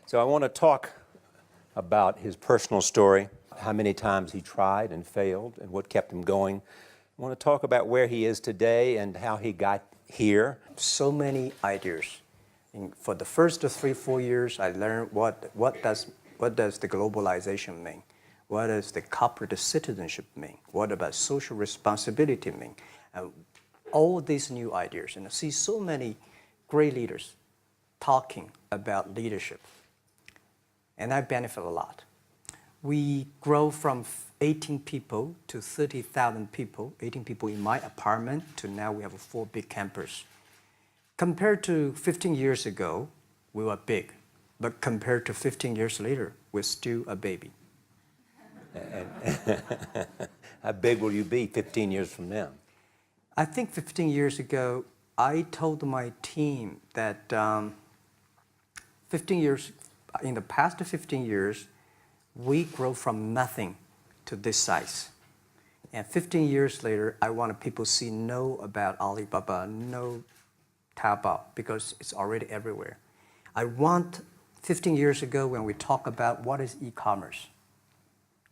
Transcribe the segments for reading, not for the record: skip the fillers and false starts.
So I want to talk about his personal story, how many times he tried and failed and what kept him going. I want to talk about where he is today and how he got here. So many ideas. For the first 3-4 years, I learned what does the globalization mean? What does the corporate citizenship mean? What about social responsibility mean? All these new ideas, and I see so many great leaders talking about leadership, and I benefit a lot. We grow from 18 people to 30,000 people, 18 people in my apartment, to now we have 4 big campus. Compared to 15 years ago, we were big, but compared to 15 years later, we're still a baby. How big will you be 15 years from now? I think 15 years ago, I told my team that in the past 15 years, we grow from nothing to this size. And 15 years later, I want people to know about Alibaba, know Taobao, because it's already everywhere. I want 15 years ago when we talk about what is e-commerce,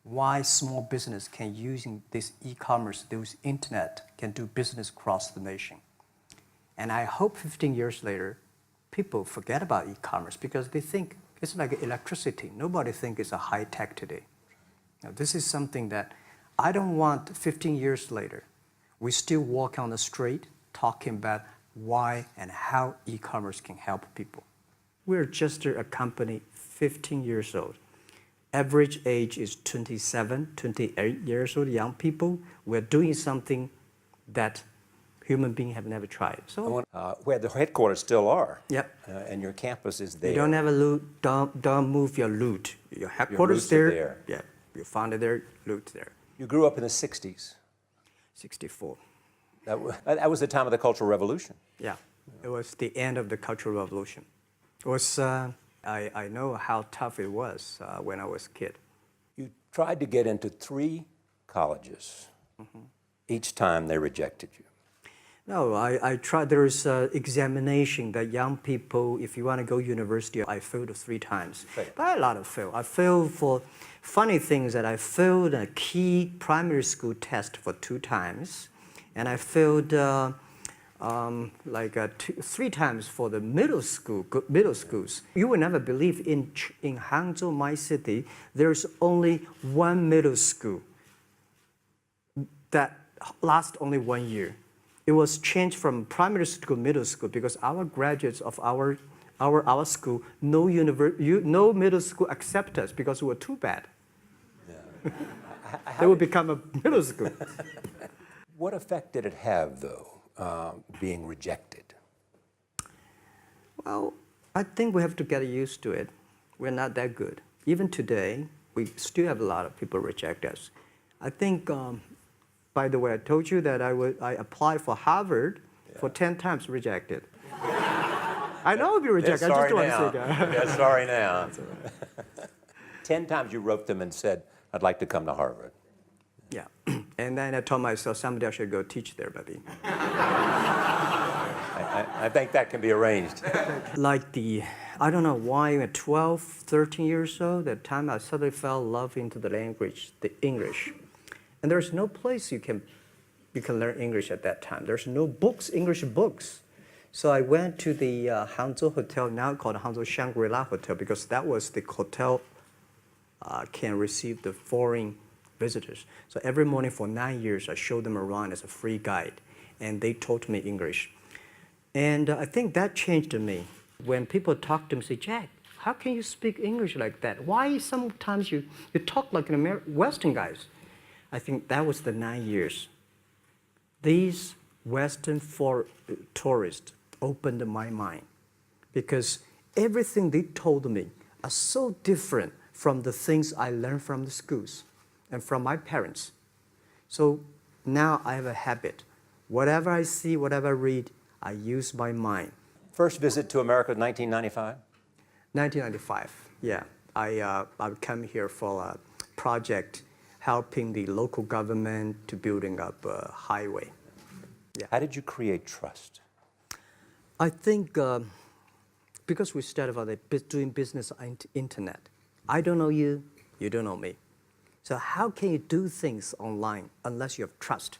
why small business can using this e-commerce, this internet, can do business across the nation. And I hope 15 years later, people forget about e-commerce because they think it's like electricity. Nobody thinks it's a high tech today. Now, this is something that I don't want 15 years later, we still walk on the street talking about why and how e-commerce can help people. We're just a company 15 years old. Average age is 27, 28 years old, young people. We're doing something that human beings have never tried. So, where the headquarters still are. Yep. And your campus is there. You don't have a loot, don't move your loot. Your headquarters there. Yeah, you found it there, loot there. You grew up in the 60s. 64. That was the time of the Cultural Revolution. Yeah, it was the end of the Cultural Revolution. It was, I know how tough it was when I was a kid. You tried to get into 3 colleges. Mm-hmm. Each time they rejected you. No, I tried. There is an examination that young people, if you want to go university, I failed 3 times. Right. But a lot of fail. I failed for funny things that I failed a key primary school test for 2 times. And I failed 3 times for the middle schools. You will never believe in Hangzhou, my city, there's only 1 middle school that lasts only 1 year. It was changed from primary school to middle school because our graduates of our school, no middle school accept us because we were too bad. Yeah. They would become a middle school. What effect did it have, though, being rejected? Well, I think we have to get used to it. We're not that good. Even today, we still have a lot of people reject us. I think, by the way, I told you that I applied for Harvard for 10 times rejected. I know I'll be rejected. I just don't want to say that. Yeah, sorry now. 10 times you wrote them and said, I'd like to come to Harvard. Yeah, and then I told myself someday I should go teach there, maybe. I think that can be arranged. I don't know why at 12, 13 years old, that time I suddenly fell in love into the language, the English. And there's no place you can learn English at that time. There's no books, English books. So I went to the Hangzhou Hotel, now called Hangzhou Shangri-La Hotel, because that was the hotel can receive the foreign visitors. So every morning for 9 years, I showed them around as a free guide, and they taught me English. And I think that changed me. When people talk to me, say, Jack, how can you speak English like that? Why sometimes you talk like an Western guys? I think that was the 9 years. These Western tourists opened my mind because everything they told me are so different from the things I learned from the schools and from my parents. So now I have a habit. Whatever I see, whatever I read, I use my mind. First visit to America in 1995? 1995, yeah. I came here for a project helping the local government to building up a highway. Yeah. How did you create trust? I think because we started out doing business on internet. I don't know you, you don't know me. So how can you do things online unless you have trust?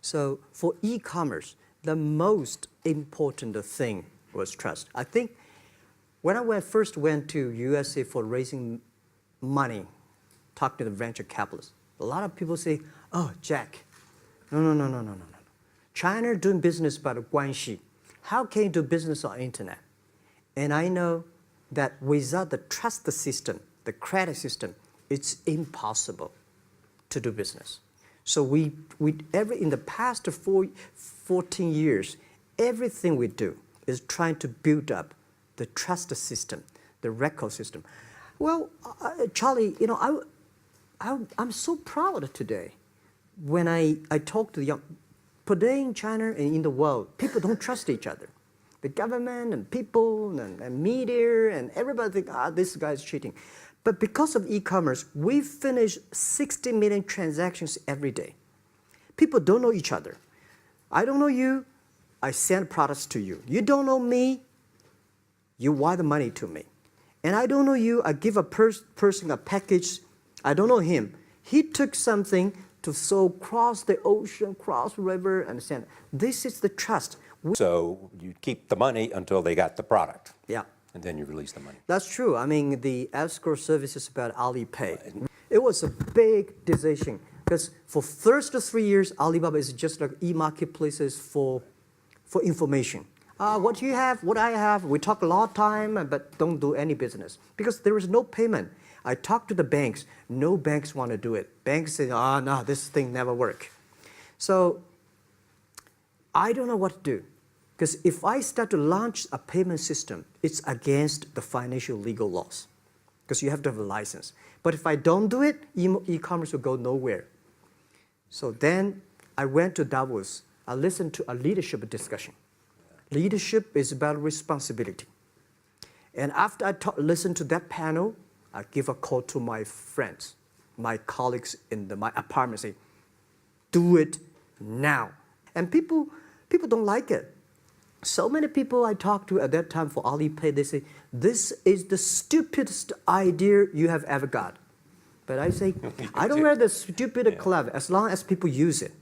So for e-commerce, the most important thing was trust. I think when I first went to USA for raising money, talk to the venture capitalists, a lot of people say, oh, Jack, no. China doing business by the guanxi. How can you do business on internet? And I know that without the trust system, the credit system, it's impossible to do business. So in the past 14 years, everything we do is trying to build up the trust system, the record system. Well, Charlie, you know, I'm so proud today when I talk to the young. Today in China and in the world, people don't trust each other. The government and people and media and everybody think, this guy's cheating. But because of e-commerce, we finish 60 million transactions every day. People don't know each other. I don't know you, I send products to you. You don't know me, you wire the money to me. And I don't know you, I give a person a package, I don't know him. He took something to cross the ocean, cross the river, and send. This is the trust. So you keep the money until they got the product. Yeah. And then you release the money. That's true. I mean, the escrow services about Alipay. It was a big decision because for first 3 years, Alibaba is just like e-marketplaces for information. What you have, what I have, we talk a lot of time, but don't do any business because there is no payment. I talked to the banks. No banks want to do it. Banks say, no, this thing never work. So I don't know what to do. Because if I start to launch a payment system, it's against the financial legal laws. Because you have to have a license. But if I don't do it, e-commerce will go nowhere. So then I went to Davos. I listened to a leadership discussion. Leadership is about responsibility. And after I listened to that panel, I give a call to my friends, my colleagues in my apartment, say, do it now. And people don't like it. So many people I talked to at that time for Alipay, they say, this is the stupidest idea you have ever got. But I say, I don't wear the stupid clever as long as people use it.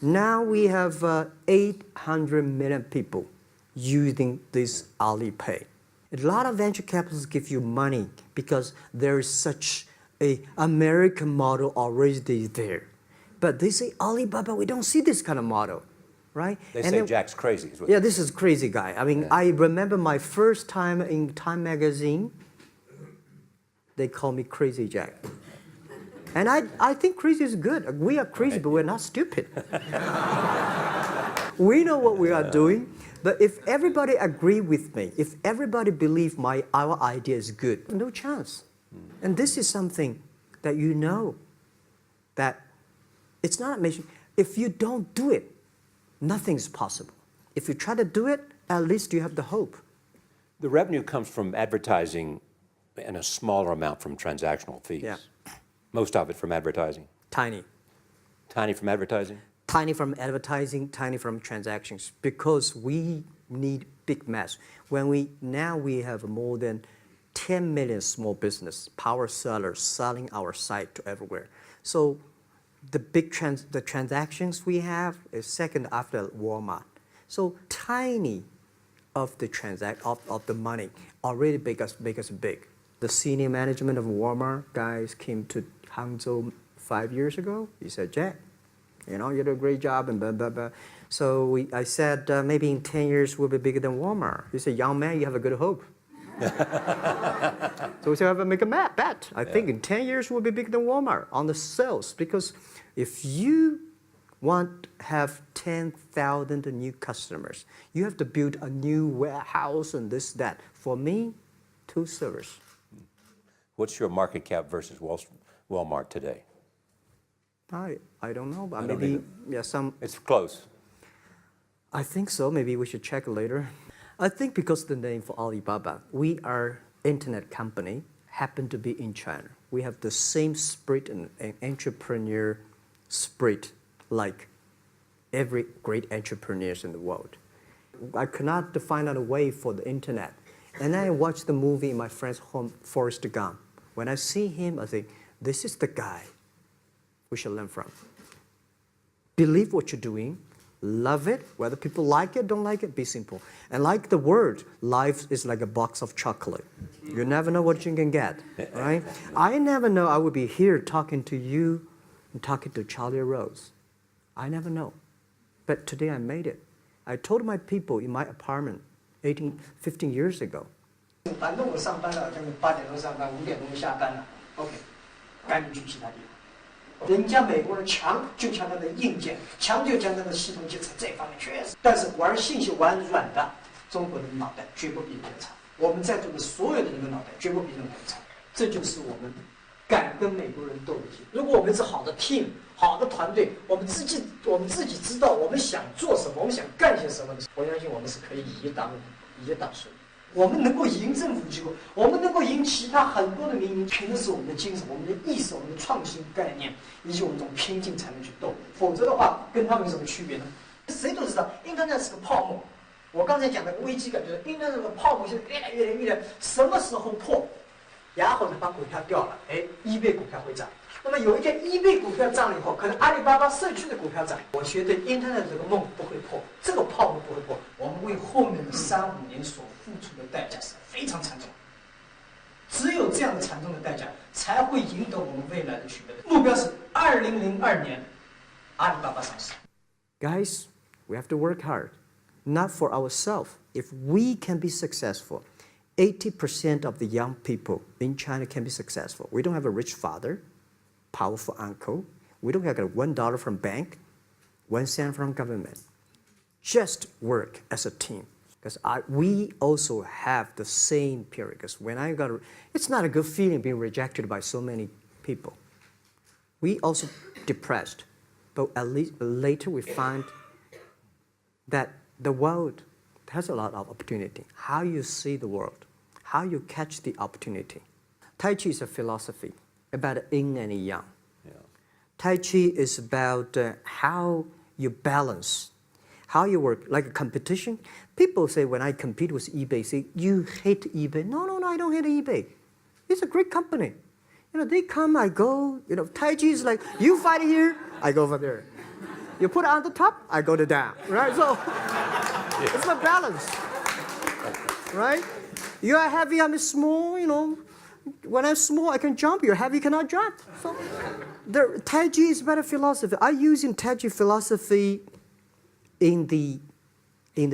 Now we have 800 million people using this Alipay. A lot of venture capitalists give you money because there is such an American model already there. But they say, Alibaba, we don't see this kind of model, right? They say Jack's crazy. Yeah, this is crazy guy. I mean, I remember my first time in Time magazine, they call me Crazy Jack. And I think crazy is good. We are crazy, but we're not stupid. We know what we are doing. But if everybody agree with me, if everybody believe our idea is good, no chance. And this is something that you know, that it's not a mission. If you don't do it, nothing's possible. If you try to do it, at least you have the hope. The revenue comes from advertising and a smaller amount from transactional fees. Yeah. Most of it from advertising. Tiny. Tiny from advertising? Tiny from advertising, tiny from transactions, because we need big mass. Now we have more than 10 million small business, power sellers selling our site to everywhere. So the the transactions we have is second after Walmart. So tiny of the of the money already make us big. The senior management of Walmart guys came to Hangzhou 5 years ago. He said, Jack, you know, you do a great job and blah, blah, blah. So I said, maybe in 10 years we'll be bigger than Walmart. He said, young man, you have a good hope. So we said, make a bet. I think in 10 years we'll be bigger than Walmart on the sales. Because if you want to have 10,000 new customers, you have to build a new warehouse and this, that. For me, 2 servers. What's your market cap versus Walmart today? I don't know, but I don't maybe either. some. It's close. I think so. Maybe we should check later. I think because the name for Alibaba, we are internet company, happen to be in China. We have the same spirit and entrepreneur spirit like every great entrepreneurs in the world. I could not find out a way for the internet. And I watched the movie in my friend's home, Forrest Gump. When I see him, I think, this is the guy we should learn from. Believe what you're doing, love it, whether people like it, don't like it, be simple. And like the word, life is like a box of chocolate. You never know what you can get, right? I never know I would be here talking to you and talking to Charlie Rose. I never know. But today I made it. I told my people in my apartment 15 years ago. 反正我上班了，将近8点钟上班，5点钟下班了。OK，赶紧去其他地方。人家美国人强就强他的硬件，强就强他的系统建设这方面确实。但是玩信息玩软的，中国人的脑袋绝不比人家差。我们在座的所有的人的脑袋绝不比任何人差。这就是我们敢跟美国人斗的劲。如果我们是好的 team， 好的团队，我们自己知道我们想做什么，我们想干些什么的，我相信我们是可以以一当十。我们能够赢政府机构，我们能够赢其他很多的民营，凭的是我们的精神、我们的意识、我们的创新概念，以及我们这种拼劲才能去斗。否则的话，跟他们有什么区别呢？谁都知道，Internet 是个泡沫。我刚才讲的危机感就是，Internet 这个泡沫现在越来，什么时候破？然后呢，把股票掉了，eBay 股票会涨。那么有一天，eBay 股票涨了以后，可能阿里巴巴社区的股票涨。我觉得 Internet 这个梦不会破，这个泡沫不会破。我们为后面的3、5年所付出的代价是非常惨重。只有这样的惨重的代价，才会赢得我们未来的取得的目标是2002年，阿里巴巴上市。Guys, we have to work hard, not for ourselves. If we can be successful, 80% of the young people in China can be successful. We don't have a rich father, powerful uncle. We don't have $1 from bank, 1 cent from government. Just work as a team. Because we also have the same period. Because when it's not a good feeling being rejected by so many people. We also depressed, but at least later we find that the world has a lot of opportunity. How you see the world, how you catch the opportunity. Tai Chi is a philosophy about yin and yang. Yeah. Tai Chi is about how you balance, how you work, like a competition. People say when I compete with eBay, say, you hate eBay. No, I don't hate eBay. It's a great company. They come, I go. Tai Chi is like, you fight here, I go over there. You put it on the top, I go to down, right? So it's a balance, right? You are heavy, I'm small, When I'm small, I can jump. You're heavy, cannot jump. So the Tai Chi is about a philosophy. I use in Tai Chi philosophy in the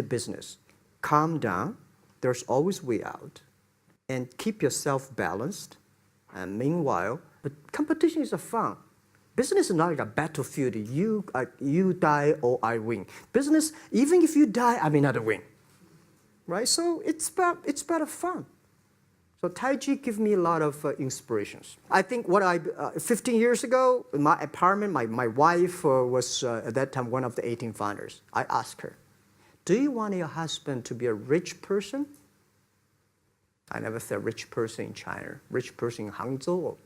business. Calm down. There's always way out. And keep yourself balanced. And meanwhile, but competition is a fun. Business is not like a battlefield. You die or I win. Business, even if you die, I may not win. Right? So it's about fun. So Tai Chi gives me a lot of inspirations. I think 15 years ago, in my apartment, my wife was at that time one of the 18 founders. I asked her, do you want your husband to be a rich person? I never said rich person in China, rich person in Hangzhou,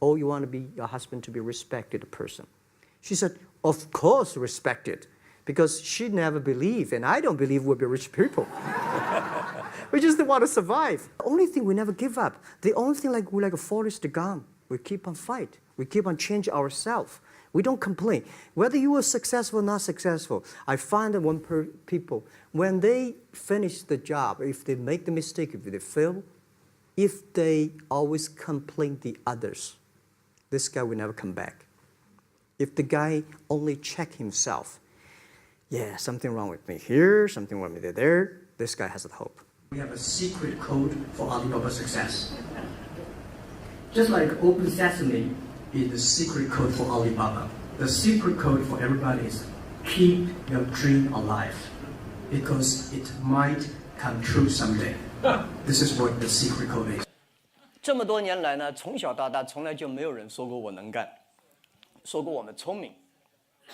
or you want your husband to be a respected person. She said, of course respected, because she never believed, and I don't believe we'll be rich people. We just want to survive. The only thing we never give up. The only thing we're like a Forrest Gump. We keep on fight. We keep on changing ourselves. We don't complain. Whether you are successful or not successful, I find that people, when they finish the job, if they make the mistake, if they fail, if they always complain the others, this guy will never come back. If the guy only check himself, yeah, something wrong with me here, something wrong with me there, this guy has a hope. We have a secret code for Alibaba success. Just like Open Sesame is the secret code for Alibaba. The secret code for everybody is keep your dream alive, because it might come true someday. This is what the secret code is. 这么多年来呢，从小到大从来就没有人说过我能干，说过我们聪明，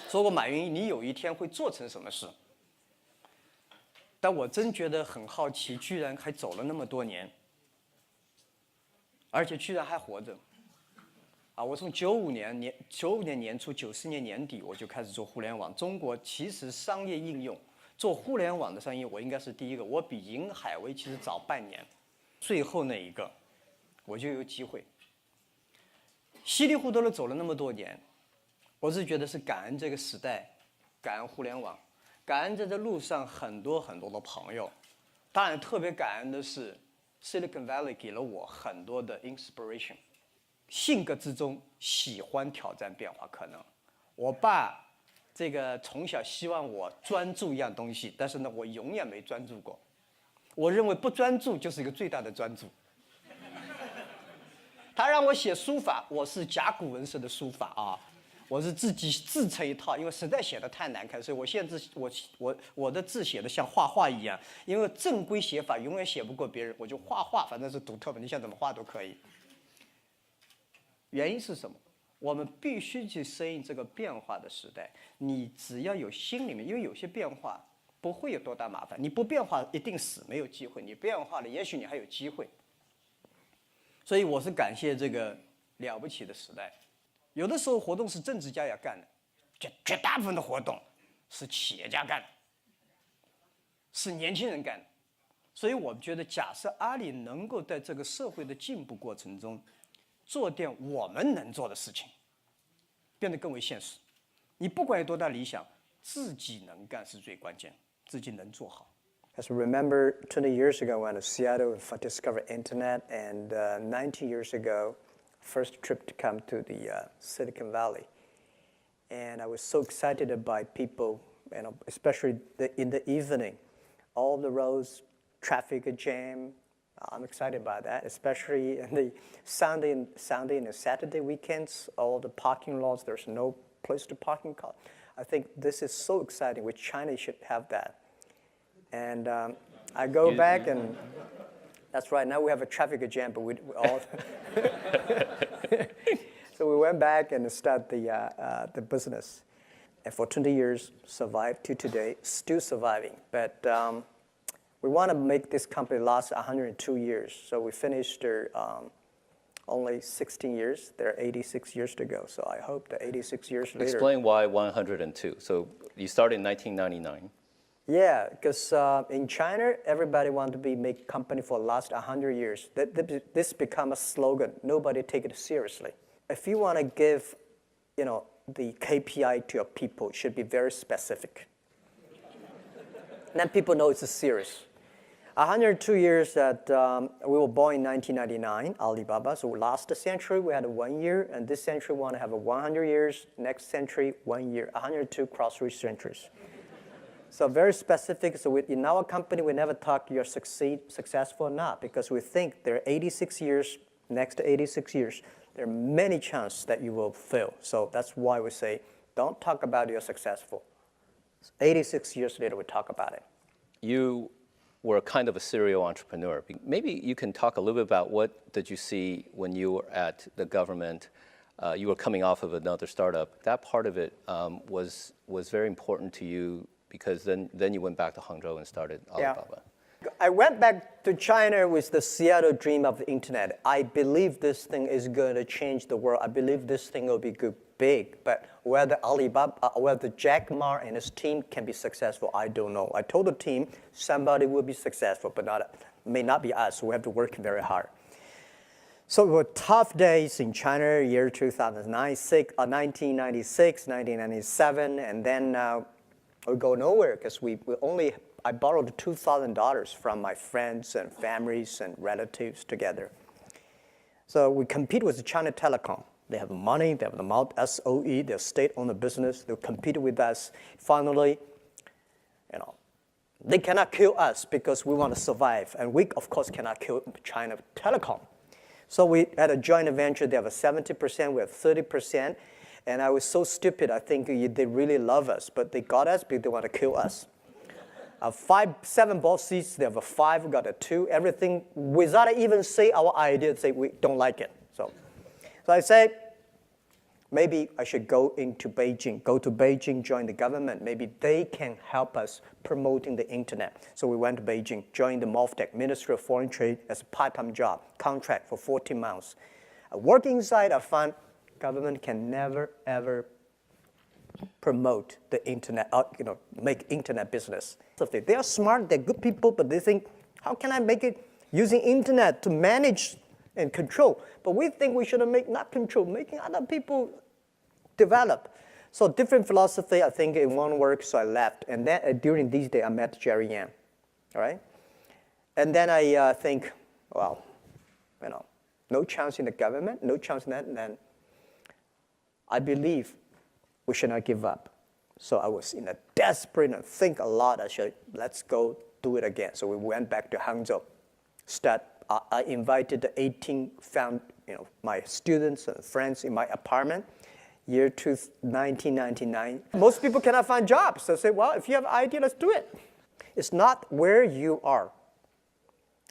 说过马云你有一天会做成什么事。但我真觉得很好奇，居然还走了那么多年，而且居然还活着。我从95年年初，94年年底我就开始做互联网。中国其实商业应用做互联网的商业，我应该是第一个，我比尹海威其实早半年。最后那一个，我就有机会。稀里糊涂的走了那么多年，我是觉得是感恩这个时代，感恩互联网，感恩在这路上很多很多的朋友。当然，特别感恩的是 Silicon Valley 给了我很多的 inspiration。性格之中喜欢挑战变化可能。我爸这个从小希望我专注一样东西，但是呢，我永远没专注过。我认为不专注就是一个最大的专注。他让我写书法，我是甲骨文式的书法啊，我是自己自成一套，因为实在写的太难看，所以我现在我的字写的像画画一样，因为正规写法永远写不过别人，我就画画，反正是独特的，你想怎么画都可以。原因是什么？我们必须去适应这个变化的时代。你只要有心里面，因为有些变化不会有多大麻烦，你不变化一定死，没有机会。你变化了，也许你还有机会。所以我是感谢这个了不起的时代。有的时候活动是政治家要干的，绝大部分的活动是企业家干的，是年轻人干的。所以我们觉得，假设阿里能够在这个社会的进步过程中，做点我们能做的事情，变得更为现实。你不管有多大理想，自己能干是最关键，自己能做好。As I remember 20 years ago, I went to Seattle and discovered internet, and 19 years ago, first trip to come to the Silicon Valley. And I was so excited by people, especially in the evening, all the roads, traffic jam. I'm excited by that, especially in the Sunday and Saturday weekends, all the parking lots, there's no place to parking car. I think this is so exciting, which China should have that. And I go back and that's right, now we have a traffic jam, but we all, so we went back and started the business. And for 20 years, survived to today, still surviving. But we want to make this company last 102 years. So we finished only 16 years. There are 86 years to go. So I hope that 86 years later. Explain why 102. So you started in 1999. Yeah, because in China, everybody wants to make company for the last 100 years. This become a slogan. Nobody take it seriously. If you want to give, the KPI to your people, it should be very specific. Then people know it's serious. 102 years that we were born in 1999, Alibaba. So last century we had 1 year, and this century we want to have 100 years. Next century, 1 year. 102 cross-rich centuries. So very specific. So in our company, we never talk you're successful or not, because we think there are 86 years, next 86 years, there are many chances that you will fail. So that's why we say, don't talk about you're successful. 86 years later, we talk about it. You were kind of a serial entrepreneur. Maybe you can talk a little bit about what did you see when you were at the government. You were coming off of another startup. That part of it was very important to you, because then you went back to Hangzhou and started Alibaba. Yeah. I went back to China with the Seattle dream of the internet. I believe this thing is going to change the world. I believe this thing will be big. But whether whether Jack Ma and his team can be successful, I don't know. I told the team somebody will be successful, but may not be us. We have to work very hard. So it were tough days in China, year 1996, 1997, and then we go nowhere because I borrowed $2,000 from my friends and families and relatives together. So we compete with China Telecom. They have money, they have the amount SOE, they're state-owned business, they compete with us. Finally, they cannot kill us because we want to survive. And we, of course, cannot kill China Telecom. So we had a joint venture, they have 70%, we have 30%. And I was so stupid, I think they really love us, but they got us because they want to kill us. 7 boss seats, they have a 5, we got a 2, everything, without even say our idea, say we don't like it. So I said, maybe I should go to Beijing, join the government. Maybe they can help us promoting the internet. So we went to Beijing, joined the MOFTEC, Ministry of Foreign Trade, as a part-time job, contract for 14 months. Working inside, I found government can never, ever promote the internet, make internet business. They are smart, they're good people, but they think, how can I make it using internet to manage and control. But we think we should make not control, making other people develop. So different philosophy, I think it won't work, so I left. And then during these days, I met Jerry Yang, all right? And then I think, well, no chance in the government, no chance in that, and then I believe we should not give up. So I was in a desperate and think a lot. Let's go do it again. So we went back to Hangzhou. I invited the 18 my students and friends in my apartment, year 1999. Most people cannot find jobs. So I say, well, if you have an idea, let's do it. It's not where you are.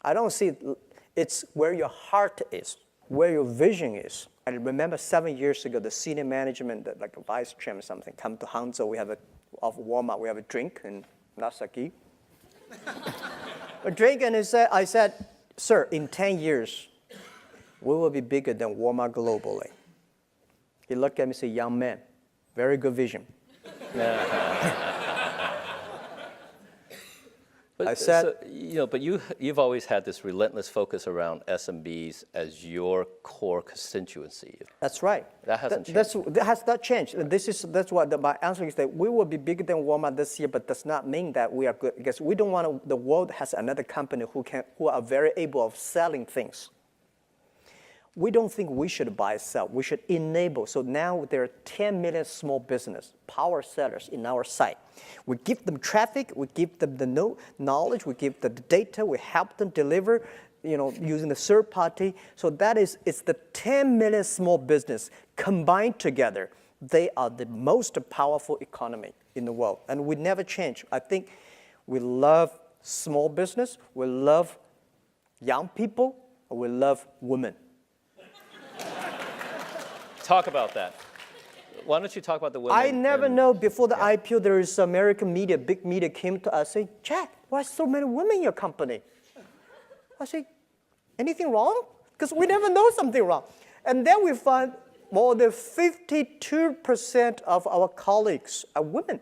I don't see it. It's where your heart is, where your vision is. I remember 7 years ago, the senior management, like a vice chairman or something, come to Hangzhou. We have of Walmart, we have a drink in Nasaki. A drink, and I said, sir, in 10 years, we will be bigger than Walmart globally. He looked at me and said, young man, very good vision. But, I said, but you've always had this relentless focus around SMBs as your core constituency. that's right. That hasn't changed. That has not changed. That's what my answer is, that we will be bigger than Walmart this year, but does not mean that we are good, because we don't want the world has another company who are very able of selling things. We don't think we should buy and sell. We should enable. So now there are 10 million small business power sellers in our site. We give them traffic. We give them the knowledge. We give them the data. We help them deliver, using the third party. So it's the 10 million small business combined together. They are the most powerful economy in the world, and we never change. I think we love small business. We love young people. We love women. Talk about that. Why don't you talk about the women? I never know. Before the IPO, there is American media, big media came to us saying, Jack, why so many women in your company? I say, anything wrong? Because we never know something wrong. And then we find more than 52% of our colleagues are women.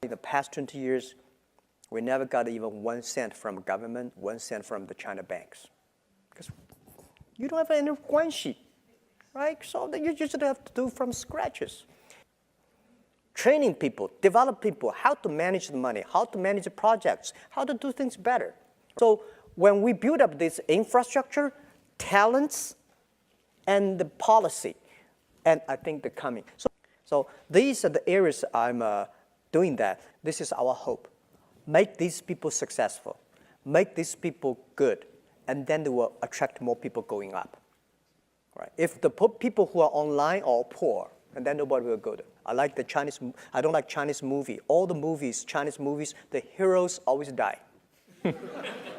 In the past 20 years, we never got even 1 cent from government, 1 cent from the China banks. Because you don't have any guanxi. Right? So you just have to do from scratches. Training people, develop people, how to manage the money, how to manage the projects, how to do things better. So when we build up this infrastructure, talents, and the policy, and I think they're coming. So these are the areas I'm doing that. This is our hope. Make these people successful. Make these people good. And then they will attract more people going up. Right. If the people who are online are poor, and then nobody will go there. I don't like Chinese movie. All the movies, Chinese movies, the heroes always die.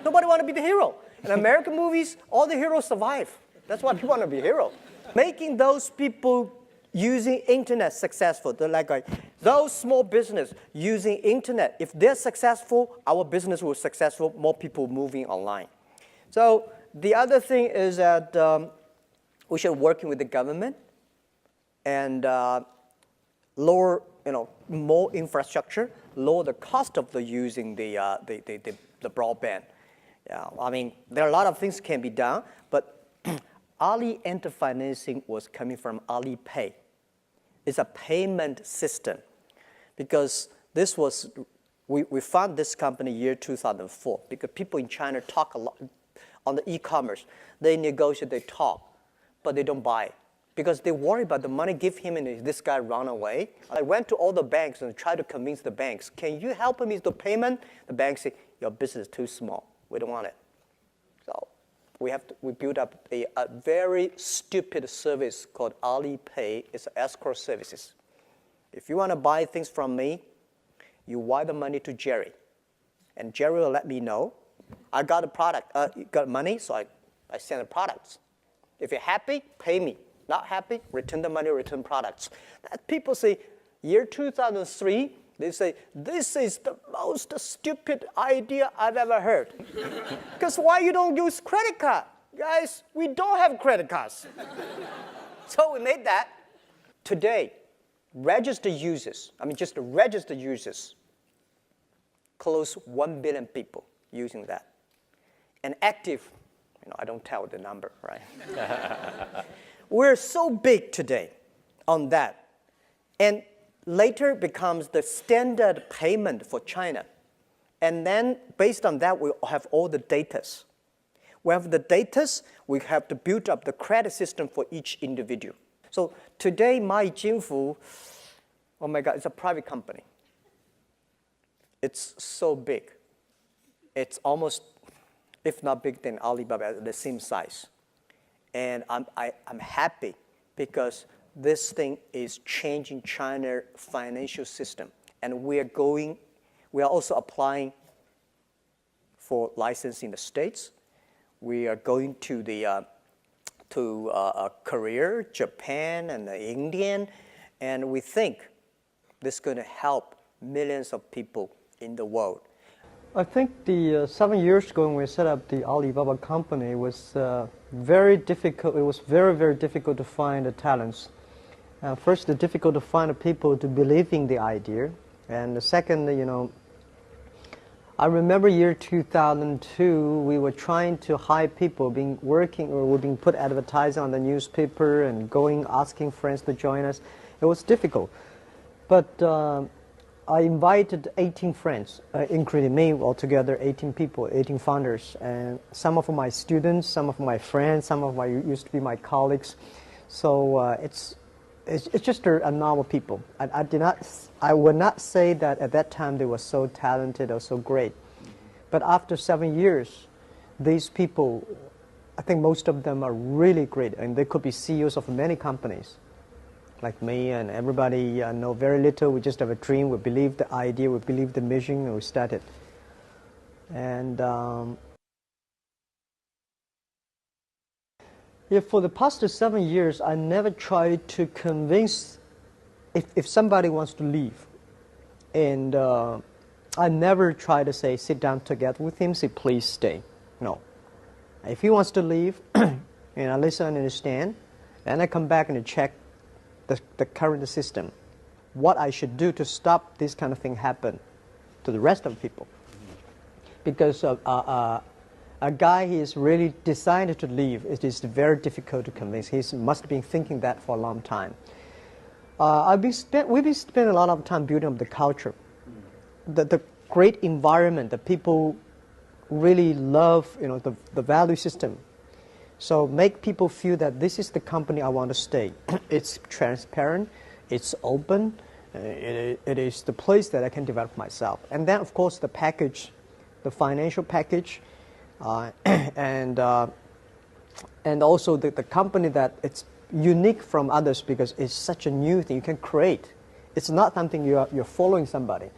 Nobody want to be the hero. In American movies, all the heroes survive. That's why people want to be a hero. Making those people using internet successful, those small business using internet, if they're successful, our business will be successful, more people moving online. So the other thing is that we should working with the government and lower, more infrastructure, lower the cost of using the broadband. Yeah, I mean, there are a lot of things can be done, but Ali Enter Financing was coming from Alipay. It's a payment system, because we found this company year 2004 because people in China talk a lot on the e-commerce. They negotiate, they talk, but they don't buy because they worry about the money give him and this guy run away. I went to all the banks and tried to convince the banks, can you help me with the payment? The banks say, your business is too small. We don't want it. So we built up a very stupid service called Alipay. It's escrow services. If you want to buy things from me, you wire the money to Jerry. And Jerry will let me know. I got a product, got money, so I send the products. If you're happy, pay me. Not happy, return the money, return products. People say, year 2003, they say, this is the most stupid idea I've ever heard. Because why you don't use credit card? Guys, we don't have credit cards. So we made that. Today, registered users, just registered users, close 1 billion people using that. And active I don't tell the number, right? We're so big today on that. And later becomes the standard payment for China. And then based on that, we have all the datas. We have the datas, we have to build up the credit system for each individual. So today, my Jinfu, oh my God, it's a private company. It's so big. It's almost, if not bigger than Alibaba, the same size. And I'm happy because this thing is changing China's financial system. And we are also applying for license in the States. We are going to Korea, Japan, and India, and we think this is going to help millions of people in the world. I think the 7 years ago when we set up the Alibaba company was very difficult. It was very, very difficult to find the talents. First, it's difficult to find the people to believe in the idea. And the second, I remember year 2002, we were trying to hire people, being put advertising on the newspaper and asking friends to join us. It was difficult. But I invited 18 friends, including me, altogether 18 people, 18 founders, and some of my students, some of my friends, some of my used to be my colleagues. So it's just a novel people. I would not say that at that time they were so talented or so great. But after 7 years, these people, I think most of them are really great, and they could be CEOs of many companies. Like me and everybody know very little. We just have a dream. We believe the idea. We believe the mission, and we started. And for the past 7 years, I never tried to convince if somebody wants to leave. And I never try to say, sit down together with him, say, please stay. No. If he wants to leave, and I listen and understand, then I come back and check the current system, what I should do to stop this kind of thing happen to the rest of the people. Because a guy he is really decided to leave, it is very difficult to convince. He must have been thinking that for a long time. We've been spending a lot of time building up the culture, the great environment that people really love, the value system. So make people feel that this is the company I want to stay. It's transparent, it's open, it is the place that I can develop myself. And then, of course, the package, the financial package, and also the company that it's unique from others because it's such a new thing you can create. It's not something you're following somebody.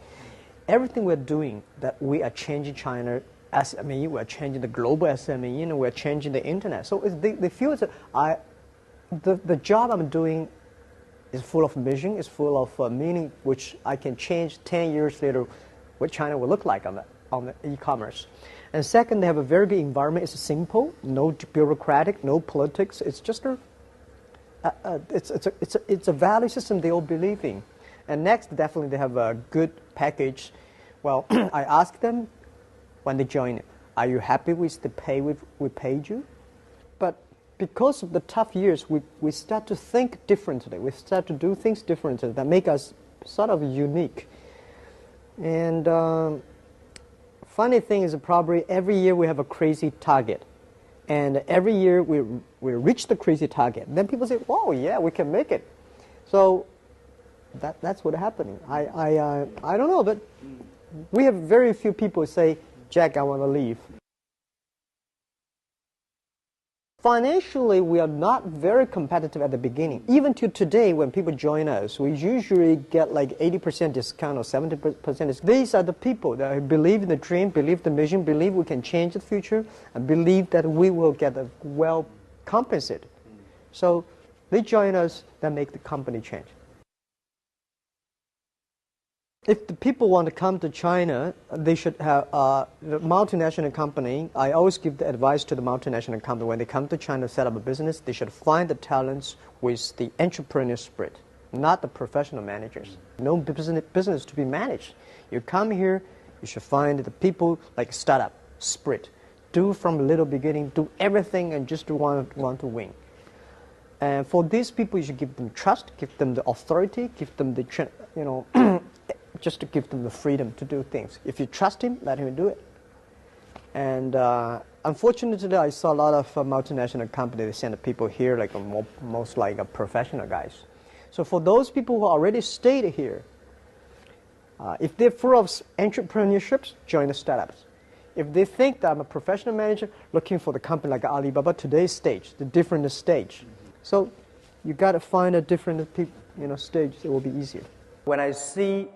Everything we're doing, that we are changing China SME, we're changing the global SME, we're changing the internet. So they feel that the job I'm doing is full of vision, is full of meaning, which I can change 10 years later what China will look like on the e-commerce. And second, they have a very good environment. It's simple, no bureaucratic, no politics. It's just it's a value system they all believe in. And next, definitely they have a good package. Well, I asked them when they join, are you happy with the pay we paid you? But because of the tough years, we start to think differently. We start to do things differently that make us sort of unique. And funny thing is probably every year we have a crazy target. And every year we reach the crazy target. Then people say, "Whoa, yeah, we can make it." So that's what's happening. I don't know, but we have very few people say, "Jack, I want to leave." Financially, we are not very competitive at the beginning. Even to today, when people join us, we usually get like 80% discount or 70% discount. These are the people that believe in the dream, believe the mission, believe we can change the future, and believe that we will get well compensated. So they join us, that make the company change. If the people want to come to China, they should have the multinational company. I always give the advice to the multinational company when they come to China to set up a business, they should find the talents with the entrepreneur spirit, not the professional managers. No business to be managed. You come here, you should find the people like startup spirit, do from a little beginning, do everything, and just want to win. And for these people, you should give them trust, give them the authority, give them the, just to give them the freedom to do things. If you trust him, let him do it. And unfortunately, I saw a lot of multinational companies, they send people here like most like professional guys. So for those people who already stayed here, if they're full of entrepreneurships, join the startups. If they think that I'm a professional manager looking for the company like Alibaba, today's stage, the different stage. So you got to find a different stage that will be easier. When I see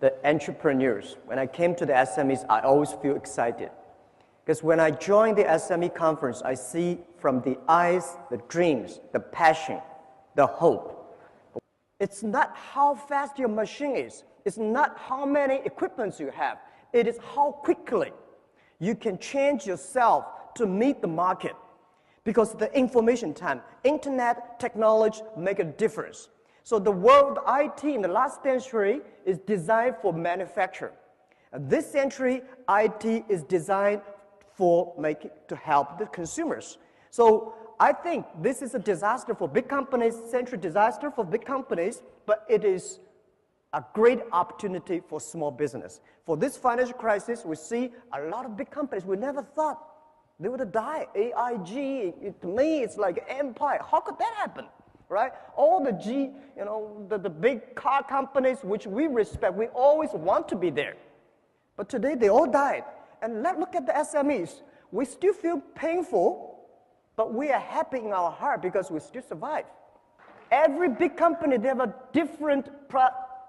the entrepreneurs, when I came to the SMEs, I always feel excited. Because when I join the SME conference, I see from the eyes, the dreams, the passion, the hope. It's not how fast your machine is. It's not how many equipments you have. It is how quickly you can change yourself to meet the market. Because the information time, internet, technology make a difference. So the world IT in the last century is designed for manufacture. And this century, IT is designed to help the consumers. So I think this is a disaster for big companies, century disaster for big companies, but it is a great opportunity for small business. For this financial crisis, we see a lot of big companies we never thought they would die. AIG, to me, it's like empire. How could that happen, right? All the the big car companies which we respect, we always want to be there. But today, they all died. And let's look at the SMEs. We still feel painful, but we are happy in our heart because we still survive. Every big company, they have a different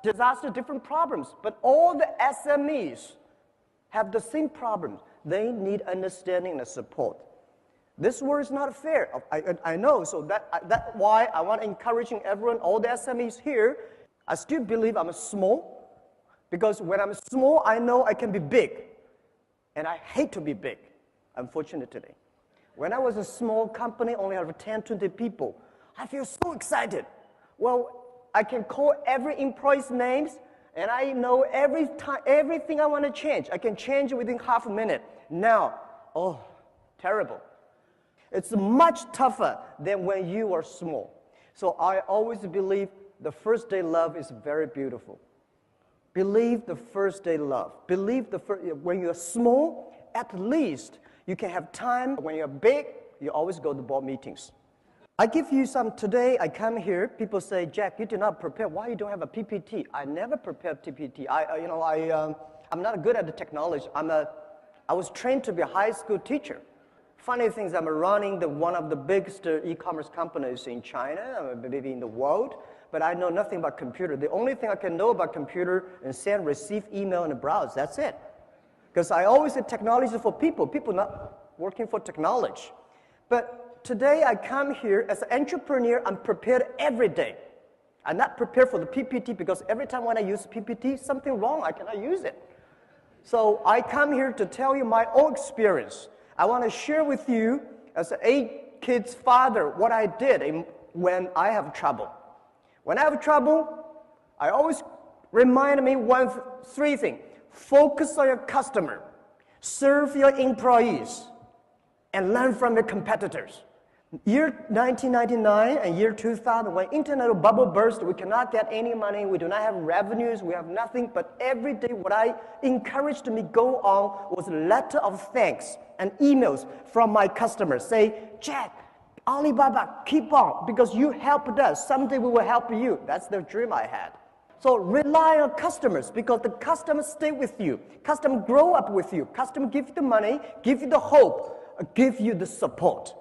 disaster, different problems, but all the SMEs have the same problems. They need understanding and support. This world is not fair. I know, so that's why I want to encouraging everyone, all the SMEs here. I still believe I'm small, because when I'm small, I know I can be big, and I hate to be big, unfortunately. When I was a small company, only have 10, 20 people, I feel so excited. Well, I can call every employee's names, and I know everything I want to change. I can change it within half a minute. Now, oh, terrible. It's much tougher than when you are small. So I always believe the first day love is very beautiful. Believe the first day love. Believe when you're small, at least you can have time. When you're big, you always go to board meetings. I give you some today. I come here. People say, Jack, you did not prepare. Why you don't have a PPT? I never prepared PPT. I'm not good at the technology. I was trained to be a high school teacher. Funny thing is, I'm running one of the biggest e-commerce companies in China, maybe in the world. But I know nothing about computer. The only thing I can know about computer is send, receive, email, and browse. That's it. Because I always say technology for people. People not working for technology. But today I come here as an entrepreneur. I'm prepared every day. I'm not prepared for the PPT because every time when I use PPT, something wrong. I cannot use it. So I come here to tell you my own experience. I want to share with you as an 8 kids father what I did when I have trouble. When I have trouble, I always remind me 3 things. Focus on your customer, serve your employees, and learn from your competitors. Year 1999 and year 2000, when internet bubble burst, we cannot get any money, we do not have revenues, we have nothing, but every day what I encouraged me go on was a letter of thanks and emails from my customers. Say, Jack, Alibaba, keep on, because you helped us. Someday we will help you. That's the dream I had. So rely on customers, because the customers stay with you. Customers grow up with you. Customers give you the money, give you the hope, give you the support.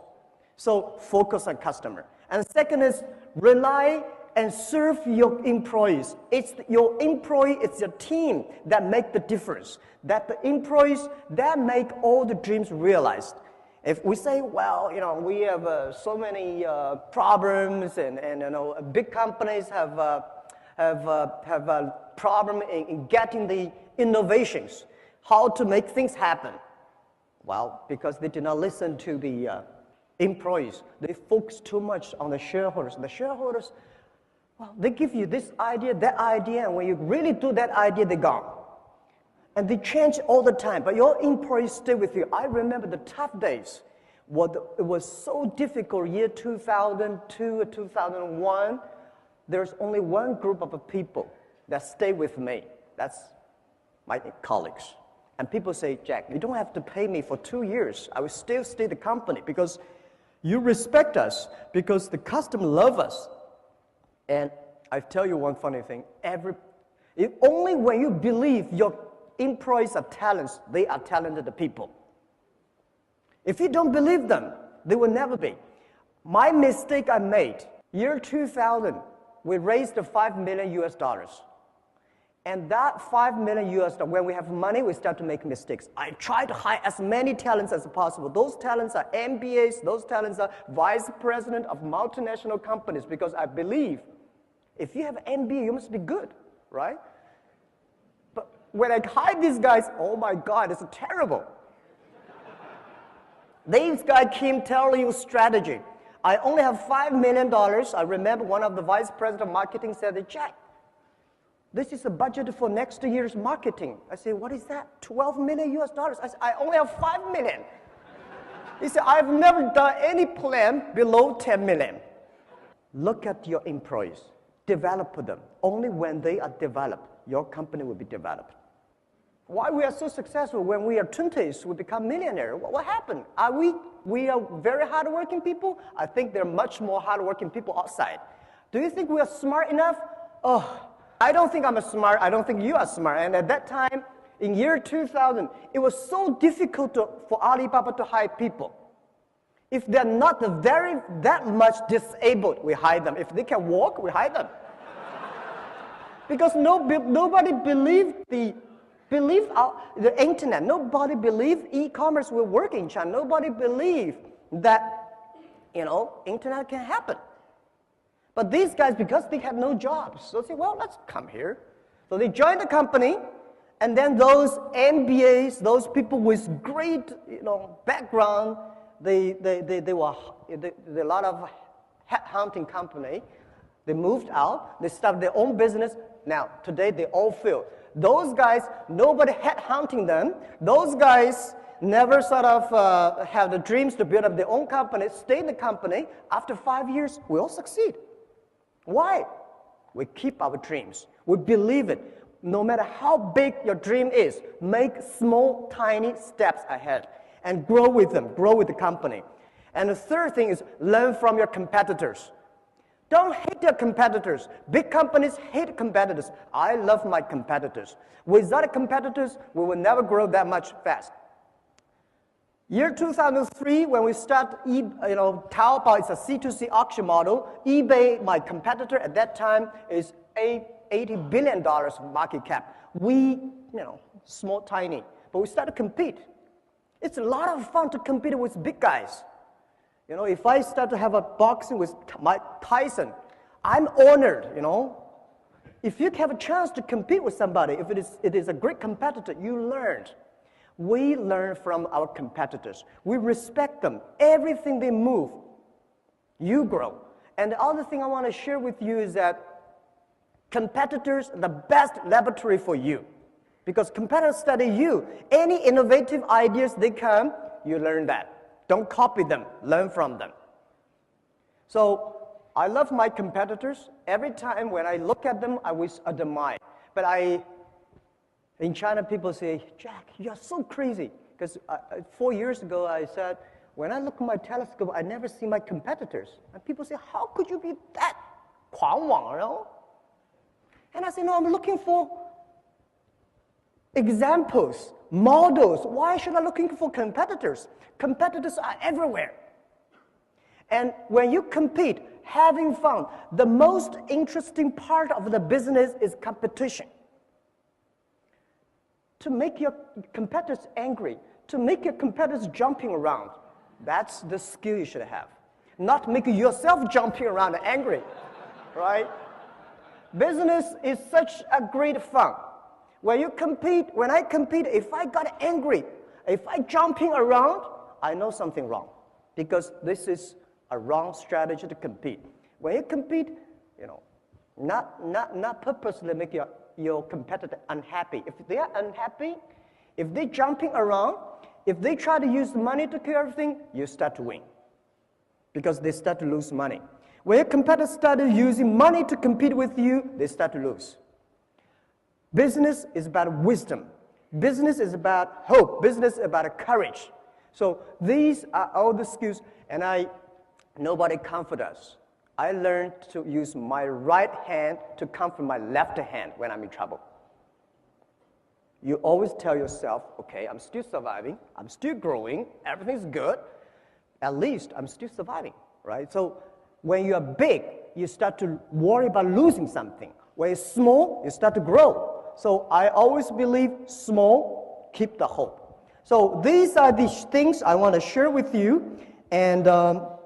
So focus on customer. And second is rely and serve your employees. It's your employee, it's your team that make the difference. That the employees that make all the dreams realized. If we say, well, we have so many problems, and big companies have a problem in getting the innovations, how to make things happen. Well, because they did not listen to the employees. They focus too much on the shareholders. The shareholders, well, they give you this idea, that idea, and when you really do that idea, they're gone. And they change all the time, but your employees stay with you. I remember the tough days. It was so difficult, year 2002, 2001. There's only one group of people that stay with me. That's my colleagues. And people say, Jack, you don't have to pay me for 2 years. I will still stay the company because you respect us, because the customer love us. And I tell you one funny thing. Only when you believe your employees are talents, they are talented people. If you don't believe them, they will never be. My mistake I made, year 2000, we raised $5 million US. And that $5 million US, when we have money, we start to make mistakes. I try to hire as many talents as possible. Those talents are MBAs, those talents are vice president of multinational companies, because I believe if you have an MBA, you must be good, right? But when I hire these guys, oh my God, it's terrible. These guys came telling you strategy. I only have $5 million. I remember one of the vice president of marketing said, Jack, this is the budget for next year's marketing. I said, what is that? $12 million US. I said, I only have $5 million. He said, I've never done any plan below 10 million. Look at your employees. Develop them. Only when they are developed, your company will be developed. Why we are so successful? When we are 20s, we become millionaire. What happened? We are very hardworking people? I think there are much more hardworking people outside. Do you think we are smart enough? Oh, I don't think I'm smart. I don't think you are smart. And at that time, in year 2000, it was so difficult for Alibaba to hire people. If they're not that much disabled, we hire them. If they can walk, we hire them. Because nobody believed the internet. Nobody believed e-commerce will work in China. Nobody believed that, internet can happen. But these guys, because they had no jobs, so they say, well, let's come here. So they joined the company, and then those MBAs, those people with great, background, they were a lot of headhunting company. They moved out. They started their own business. Now, today, they all failed. Those guys, nobody headhunting them. Those guys never sort of have the dreams to build up their own company, stay in the company. After 5 years, we all succeed. Why? We keep our dreams. We believe it. No matter how big your dream is, make small, tiny steps ahead and grow with them, grow with the company. And the third thing is learn from your competitors. Don't hate your competitors. Big companies hate competitors. I love my competitors. Without competitors, we will never grow that much fast. Year 2003, when we start, Taobao is a C2C auction model. eBay, my competitor at that time, is $80 billion market cap. We, small, tiny, but we start to compete. It's a lot of fun to compete with big guys. If I start to have a boxing with Mike Tyson, I'm honored, If you have a chance to compete with somebody, if it is a great competitor, you learned. We learn from our competitors. We respect them. Everything they move, you grow. And the other thing I want to share with you is that competitors are the best laboratory for you. Because competitors study you. Any innovative ideas they come, you learn that. Don't copy them, learn from them. So I love my competitors. Every time when I look at them, I wish admire. But in China, people say, Jack, you're so crazy. Because 4 years ago, I said, when I look at my telescope, I never see my competitors. And people say, how could you be that 狂妄, And I say, no, I'm looking for examples, models. Why should I be looking for competitors? Competitors are everywhere. And when you compete, having fun, the most interesting part of the business is competition. To make your competitors angry, to make your competitors jumping around, that's the skill you should have. Not make yourself jumping around and angry, right? Business is such a great fun. When I compete, if I got angry, if I jumping around, I know something wrong. Because this is a wrong strategy to compete. When you compete, not purposely make your your competitor unhappy. If they are unhappy, if they're jumping around, if they try to use money to kill everything, you start to win because they start to lose money. When your competitors start using money to compete with you, they start to lose. Business is about wisdom. Business is about hope. Business is about courage. So these are all the skills, and nobody comfort us. I learned to use my right hand to comfort my left hand when I'm in trouble. You always tell yourself, okay, I'm still surviving, I'm still growing, everything's good, at least I'm still surviving, right? So when you're big, you start to worry about losing something. When you're small, you start to grow. So I always believe small, keep the hope. So these are the things I want to share with you. And the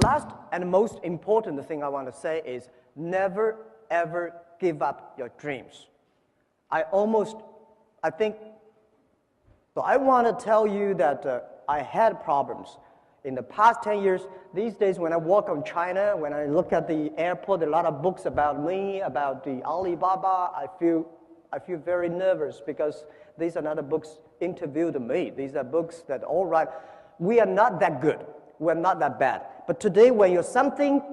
last and most important thing I want to say is never, ever give up your dreams. I want to tell you that I had problems. In the past 10 years, these days when I walk on China, when I look at the airport, there are a lot of books about me, about the Alibaba. I feel very nervous because these are not the books interviewed me. These are books that, all right, we are not that good. We're not that bad. But today when you're something,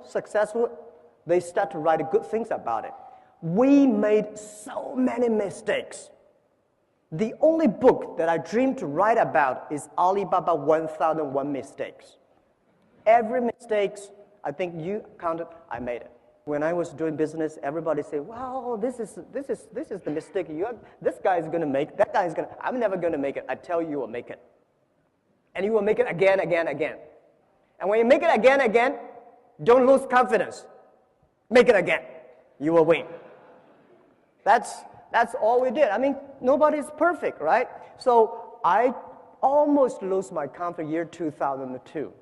successful, they start to write good things about it. We made so many mistakes. The only book that I dream to write about is Alibaba 1001 Mistakes. Every mistake, I think you counted, I made it. When I was doing business, everybody said, "Wow, this is the mistake. This guy is going to make. That guy is going to. I'm never going to make it. I tell you, you will make it, and you will make it again, again, again. And when you make it again, again, don't lose confidence. Make it again. You will win." That's all we did. I mean, nobody's perfect, right? So I almost lost my confidence year 2002.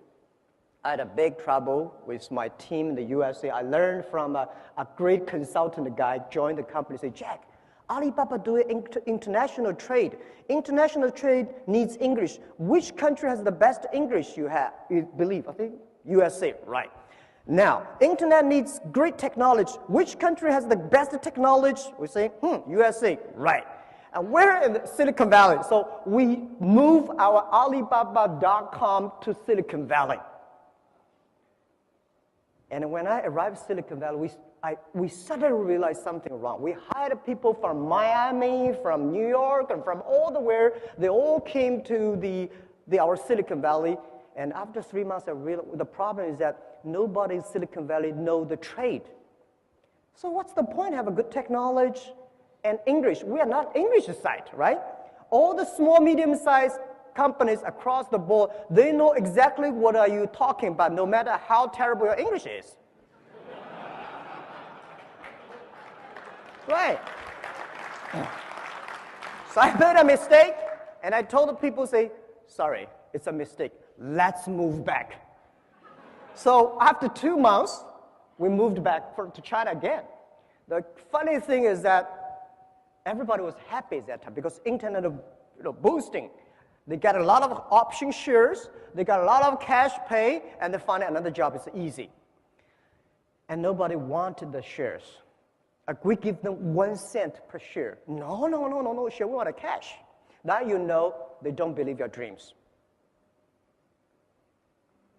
I had a big trouble with my team in the USA. I learned from a great consultant guy, joined the company, said, "Jack, Alibaba doing international trade. International trade needs English. Which country has the best English you believe?" I think USA, right. Now, internet needs great technology. Which country has the best technology? We say, USA, right. And we're in Silicon Valley, so we move our Alibaba.com to Silicon Valley. And when I arrived in Silicon Valley, we suddenly realized something wrong. We hired people from Miami, from New York, and from all the where. They all came to our Silicon Valley. And after 3 months, I realized the problem is that nobody in Silicon Valley knows the trade. So what's the point? Have a good technology and English. We are not English site, right? All the small, medium-sized companies across the board, they know exactly what are you talking about, no matter how terrible your English is. Right. So I made a mistake, and I told the people, say, "Sorry, it's a mistake. Let's move back." So after 2 months, we moved back to China again. The funny thing is that everybody was happy at that time because internet boosting. They got a lot of option shares, they got a lot of cash pay, and they find another job is easy. And nobody wanted the shares. We give them 1 cent per share. No, share, we want a cash. Now you know they don't believe your dreams.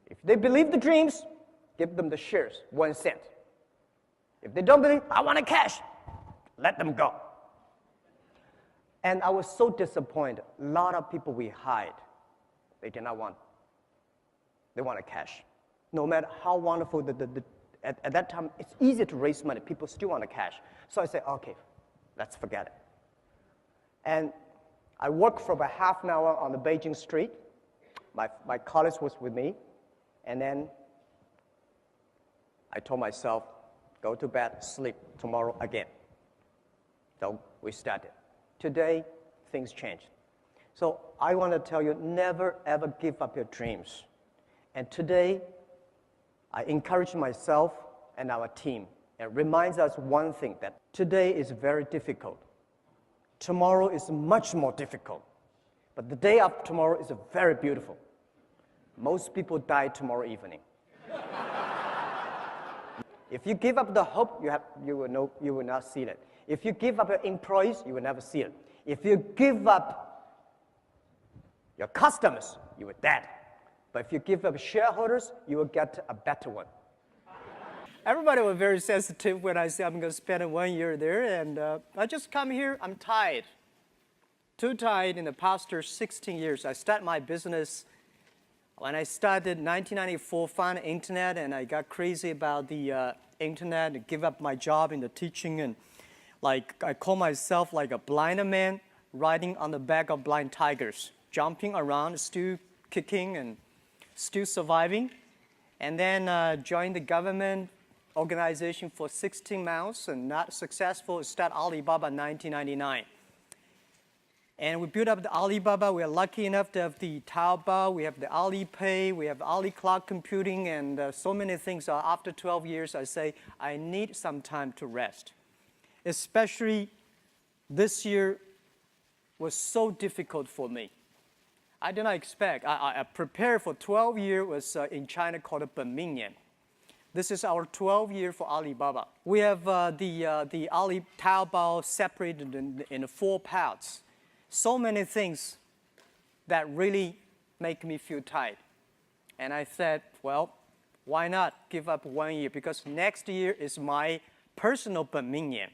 If they believe the dreams, give them the shares, 1 cent. If they don't believe, I want a cash, let them go. And I was so disappointed. A lot of people we hired, they did not want. They want a cash. No matter how wonderful at that time, it's easy to raise money. People still want a cash. So I said, okay, let's forget it. And I worked for about half an hour on the Beijing street. My colleague was with me. And then I told myself, go to bed, sleep, tomorrow again. So we started. Today, things changed. So I want to tell you, never ever give up your dreams. And today, I encourage myself and our team. It reminds us one thing, that today is very difficult. Tomorrow is much more difficult. But the day after tomorrow is very beautiful. Most people die tomorrow evening. If you give up the hope, you will not see it. If you give up your employees, you will never see it. If you give up your customers, you will dead. But if you give up shareholders, you will get a better one. Everybody was very sensitive when I said I'm going to spend 1 year there, and I just come here, I'm tired. Too tired in the past 16 years. I started my business when I started 1994, found the internet, and I got crazy about the internet and give up my job in the teaching, and like I call myself like a blind man riding on the back of blind tigers, jumping around, still kicking and still surviving, and then joined the government organization for 16 months and not successful. Start Alibaba in 1999. And we built up the Alibaba. We are lucky enough to have the Taobao, we have the Alipay, we have Ali Cloud Computing, and so many things. After 12 years, I say, I need some time to rest. Especially this year was so difficult for me. I did not expect. I prepared for 12 years, was in China called a Billionaire. This is our 12th year for Alibaba. We have the Ali Taobao separated in 4 parts. So many things that really make me feel tired. And I said, well, why not give up 1 year? Because next year is my personal Billionaire,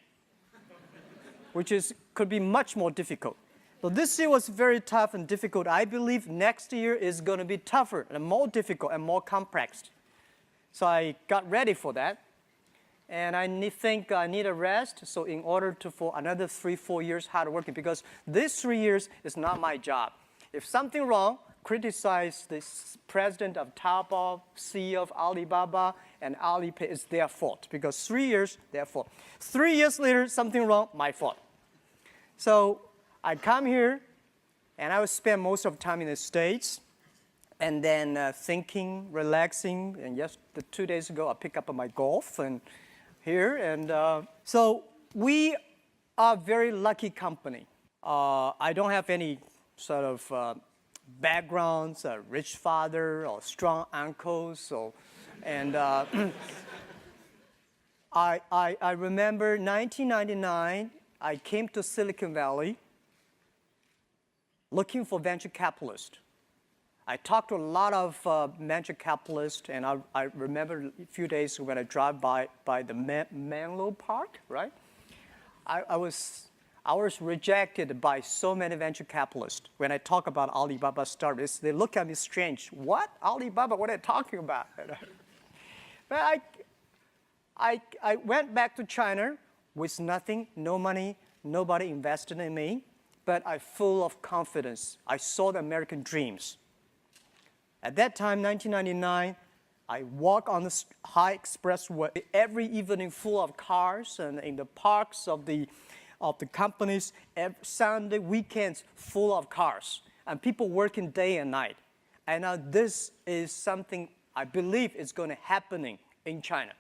which could be much more difficult. So this year was very tough and difficult. I believe next year is going to be tougher and more difficult and more complex. So I got ready for that. And I think I need a rest. So in order for another 3-4 years hard working, because this 3 years is not my job. If something wrong, criticize the president of Taobao, CEO of Alibaba, and Alipay. It's their fault, because 3 years, their fault. 3 years later, something wrong, my fault. So I come here, and I will spend most of the time in the States, and then thinking, relaxing. And just 2 days ago, I picked up my golf and here. And so we are a very lucky company. I don't have any sort of backgrounds, a rich father or strong uncles. And I remember 1999, I came to Silicon Valley looking for venture capitalists. I talked to a lot of venture capitalists, and I remember a few days when I drive by the Menlo Park, right? I was rejected by so many venture capitalists. When I talk about Alibaba startups, they look at me strange. What? Alibaba? What are you talking about? But I went back to China with nothing, no money, nobody invested in me, but I'm full of confidence. I saw the American dreams. At that time, 1999, I walk on the high expressway every evening, full of cars, and in the parks of the companies, every Sunday, weekends, full of cars, and people working day and night. And now this is something I believe is going to happen in China.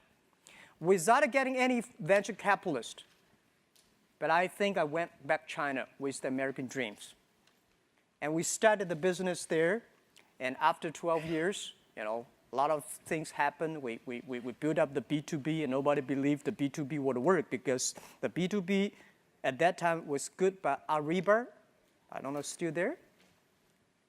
Without getting any venture capitalist, but I think I went back to China with the American dreams. And we started the business there. And after 12 years, a lot of things happened. We built up the B2B, and nobody believed the B2B would work, because the B2B at that time was good, but Ariba, I don't know, still there?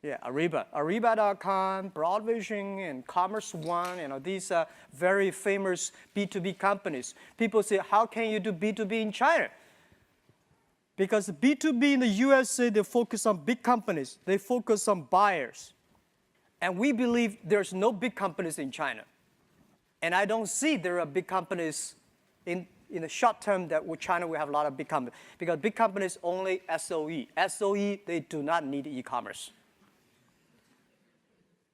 Yeah, Ariba. Ariba.com, Broadvision, and Commerce One, these are very famous B2B companies. People say, how can you do B2B in China? Because B2B in the USA, they focus on big companies. They focus on buyers. And we believe there's no big companies in China. And I don't see there are big companies in the short term that with China we have a lot of big companies. Because big companies only SOE. SOE, they do not need e-commerce.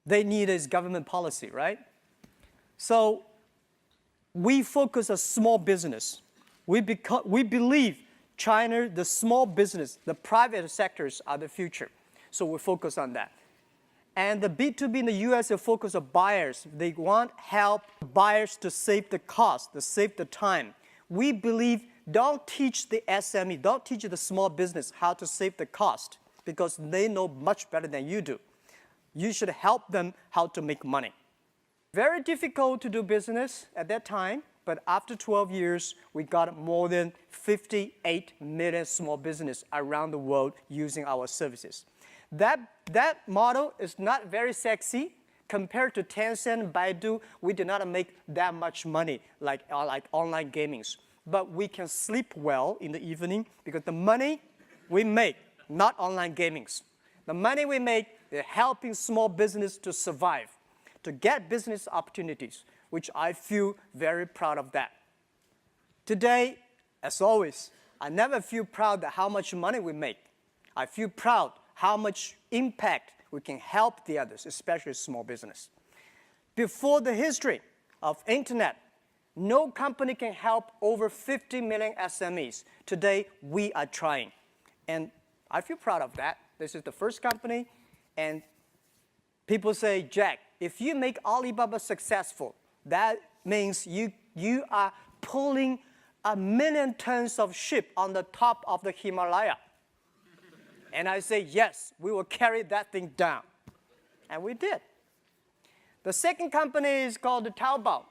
They need is government policy, right? So we focus on small business. We believe China, the small business, the private sectors are the future. So we focus on that. And the B2B in the US, they focus on buyers. They want help buyers to save the cost, to save the time. We believe don't teach the SME, don't teach the small business how to save the cost, because they know much better than you do. You should help them how to make money. Very difficult to do business at that time. But after 12 years, we got more than 58 million small businesses around the world using our services. That model is not very sexy. Compared to Tencent, Baidu, we did not make that much money like online gamings. But we can sleep well in the evening because the money we make, not online gamings. The money we make is helping small business to survive, to get business opportunities, which I feel very proud of that. Today, as always, I never feel proud of how much money we make. I feel proud how much impact we can help the others, especially small business. Before the history of internet, no company can help over 50 million SMEs. Today, we are trying. And I feel proud of that. This is the first company. And people say, Jack, if you make Alibaba successful, that means you are pulling 1 million tons of ship on the top of the Himalaya. And I say, yes, we will carry that thing down. And we did. The second company is called Taobao.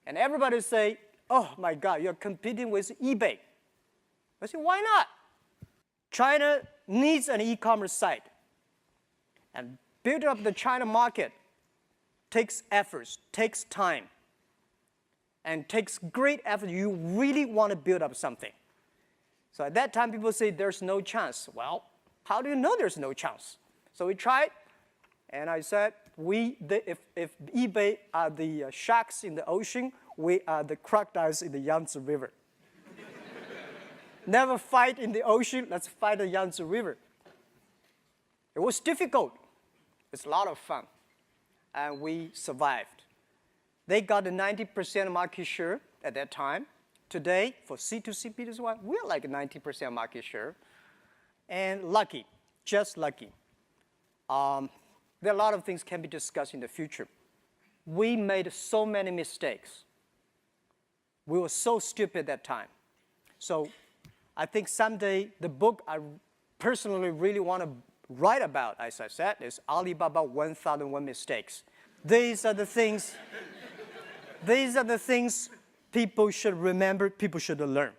And everybody say, oh my God, you're competing with eBay. I say, why not? China needs an e-commerce site. And building up the China market takes efforts, takes time, and takes great effort. You really want to build up something. So at that time, people say there's no chance. Well, how do you know there's no chance? So we tried, and I said, if eBay are the sharks in the ocean, we are the crocodiles in the Yangtze River. Never fight in the ocean, let's fight the Yangtze River. It was difficult. It's a lot of fun. And we survived. They got a 90% market share at that time. Today, for C2C, P2C, we're like 90% market share. And lucky, just lucky. There are a lot of things can be discussed in the future. We made so many mistakes. We were so stupid at that time. So I think someday the book I personally really want to write about, as I said, is Alibaba 1001 Mistakes. These are the things people should remember, people should learn.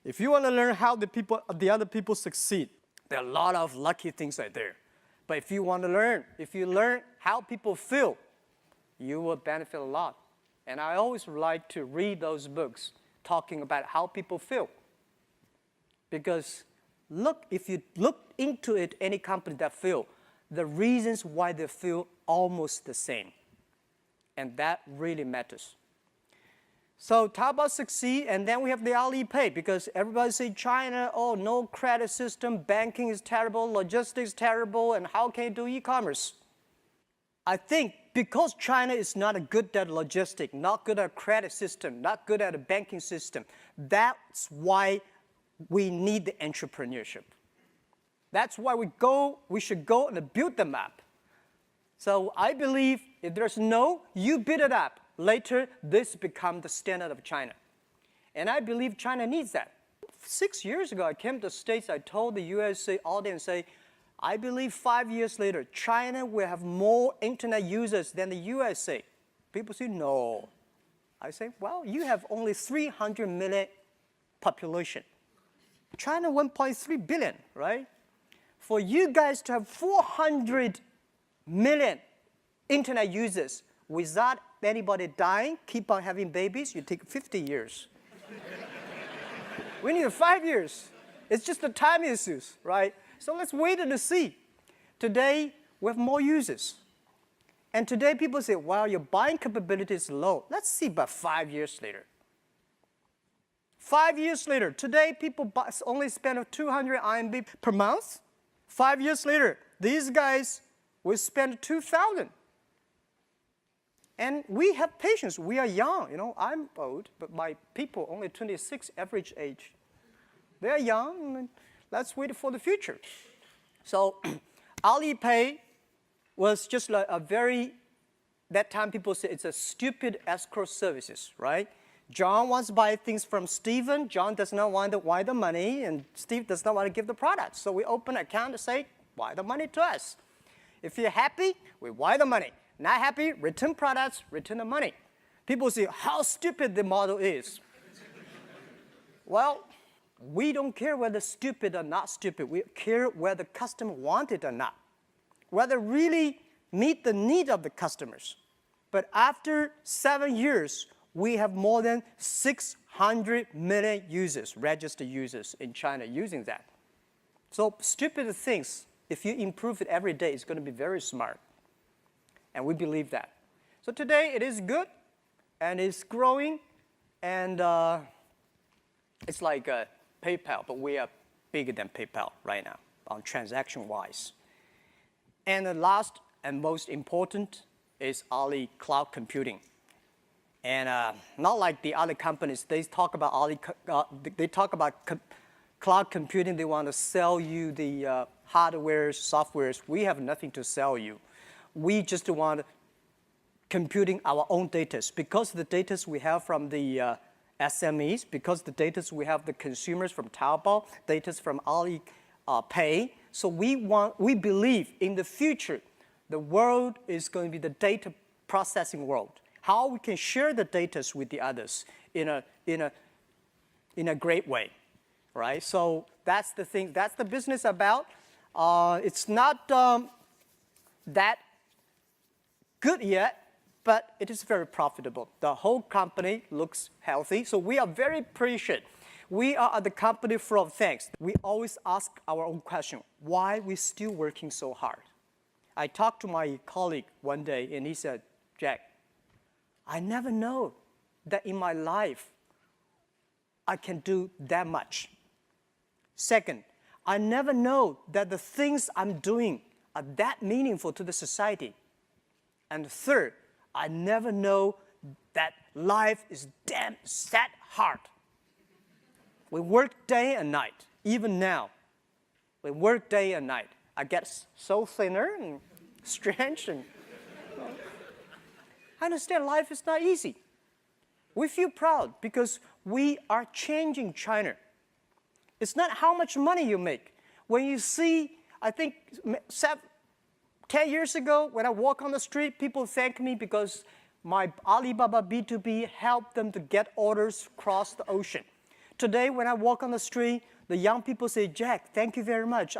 If you want to learn how the other people succeed, there are a lot of lucky things out there. But if you want to learn, if you learn how people feel, you will benefit a lot. And I always like to read those books talking about how people feel. Because if you look into it, any company that feel, the reasons why they feel almost the same. And that really matters. So Taobao succeed, and then we have the Alipay, because everybody say China, oh, no credit system, banking is terrible, logistics terrible, and how can you do e-commerce? I think because China is not good at logistics, not good at credit system, not good at a banking system, that's why we need the entrepreneurship. That's why we should go and build them up. So I believe if there's no, you build it up. Later, this becomes the standard of China. And I believe China needs that. 6 years ago, I came to the States, I told the USA audience, I believe 5 years later, China will have more internet users than the USA. People say, no. I say, well, you have only 300 million population. China 1.3 billion, right? For you guys to have 400 million internet users without anybody dying, keep on having babies, you take 50 years. We need 5 years. It's just the time issues, right? So let's wait and see. Today, we have more users. And today, people say, well, your buying capability is low. Let's see about 5 years later. 5 years later, today, people only spend 200 RMB per month. 5 years later, these guys will spend 2,000. And we have patience. We are young. You know, I'm old, but my people only 26 average age. They are young. And let's wait for the future. So Alipay was just like a that time people say it's a stupid escrow services, right? John wants to buy things from Stephen. John does not want to wire the money, and Steve does not want to give the product. So we open an account and say, wire the money to us. If you're happy, we wire the money. Not happy, return products, return the money. People say how stupid the model is. Well, we don't care whether stupid or not stupid. We care whether the customer want it or not, whether really meet the need of the customers. But after 7 years, we have more than 600 million users, registered users in China using that. So stupid things, if you improve it every day, it's going to be very smart. And we believe that. So today it is good, and it's growing, and it's like PayPal, but we are bigger than PayPal right now on transaction-wise. And the last and most important is Ali Cloud Computing. And not like the other companies, they talk about cloud computing. They want to sell you the hardware, softwares. We have nothing to sell you. We just want computing our own data. Because the data we have from the SMEs, because the data we have the consumers from Taobao, data from Alipay. So we believe in the future, the world is going to be the data processing world. How we can share the data with the others in a great way, right? So that's the thing. That's the business about. It's not that good yet, but it is very profitable. The whole company looks healthy, so we are very appreciative. We are the company full of thanks. We always ask our own question, why we still working so hard? I talked to my colleague one day, and he said, Jack, I never know that in my life I can do that much. Second, I never know that the things I'm doing are that meaningful to the society. And third, I never know that life is damn that hard. We work day and night, even now. We work day and night. I get so thinner and strange. And I understand life is not easy. We feel proud because we are changing China. It's not how much money you make. When you see, I think 10 years ago, when I walk on the street, people thank me because my Alibaba B2B helped them to get orders across the ocean. Today, when I walk on the street, the young people say, Jack, thank you very much.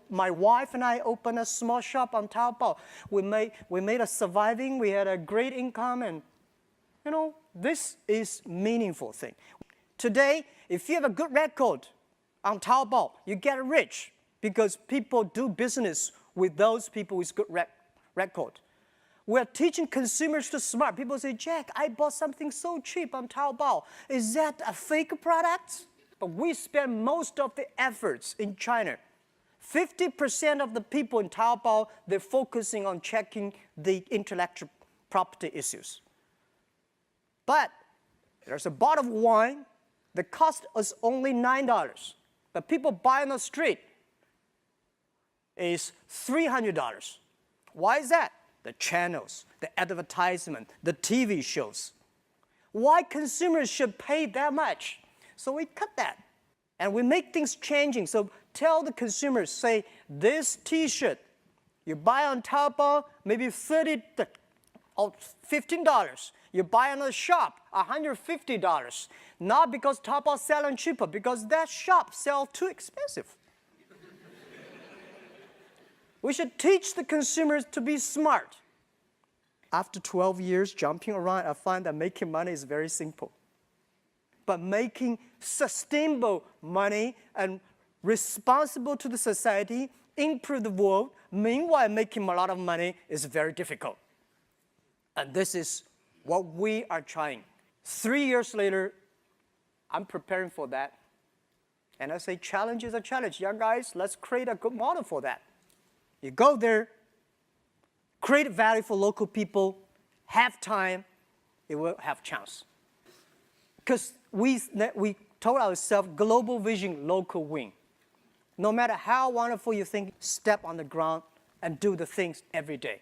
My wife and I opened a small shop on Taobao. We made a surviving, we had a great income, and this is meaningful thing. Today, if you have a good record on Taobao, you get rich because people do business with those people with good record. We're teaching consumers to smart. People say, Jack, I bought something so cheap on Taobao. Is that a fake product? But we spend most of the efforts in China. 50% of the people in Taobao, they're focusing on checking the intellectual property issues. But there's a bottle of wine that costs us only $9. But people buy on the street is $300. Why is that? The channels, the advertisement, the TV shows. Why consumers should pay that much? So we cut that. And we make things changing. So tell the consumers, say, this T-shirt, you buy on Taobao, maybe $30 or $15. You buy in a shop, $150. Not because Taobao selling cheaper, because that shop sells too expensive. We should teach the consumers to be smart. After 12 years jumping around, I find that making money is very simple. But making sustainable money and responsible to the society, improve the world, meanwhile making a lot of money is very difficult. And this is what we are trying. 3 years later, I'm preparing for that. And I say, challenge is a challenge. Young guys, let's create a good model for that. You go there, create value for local people, have time, it will have chance. Because we told ourselves, global vision, local win. No matter how wonderful you think, step on the ground and do the things every day.